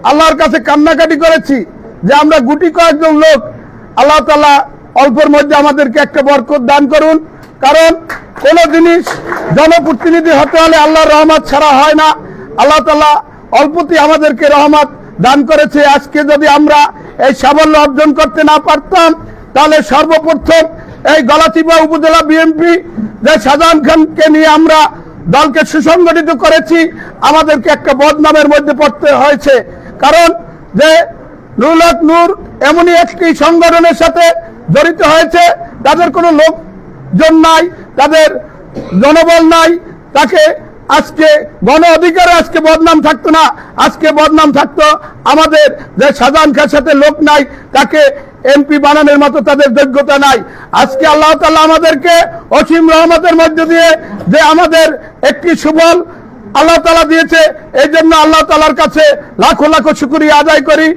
আল্লাহর কাছে কান্নাকাটি করেছি যে আমরা গুটি কয়েকজন লোক, আল্লাহ তাআলা অল্পের মধ্যে আমাদেরকে একটা বরকত দান করুন। কারণ কোন জিনিস জনপ্রতিনিধি হতে হলে আল্লাহর রহমত ছাড়া হয় না। আল্লাহ তাআলা অল্পতেই আমাদেরকে রহমত দান করেছে। আজকে যদি আমরা এই সাফল্য অর্জন করতে না পারতাম, তাহলে সর্বপ্রথম এই গলাচিপা উপজেলা বিএনপি যে শাহজাহান খানকে নিয়ে আমরা দলকে সুসংগঠিত করেছি, আমাদেরকে একটা বদনামের মধ্যে পড়তে হয়েছে। কারণ যে নুরুল হক নূর এমনই একটি সংগঠনের সাথে জড়িত হয়েছে, তাদের কোনো লোকজন নাই, তাদের জনবল নাই, তাকে আজকে গণ অধিকারে আজকে বদনাম থাকতো না, আজকে বদনাম থাকতো আমাদের যে শাহজাহান খানের সাথে লোক নাই, তাকে এমপি বানানোর মতো তাদের যোগ্যতা নাই। আজকে আল্লাহ তাআলা আমাদেরকে অসীম রহমতের মধ্য দিয়ে যে আমাদের একটি সুবল আল্লাহ তাআলা দিয়েছে, এই জন্য আল্লাহ তাআলার কাছে লাখো লাখো শুকরিয়া আদায় করি।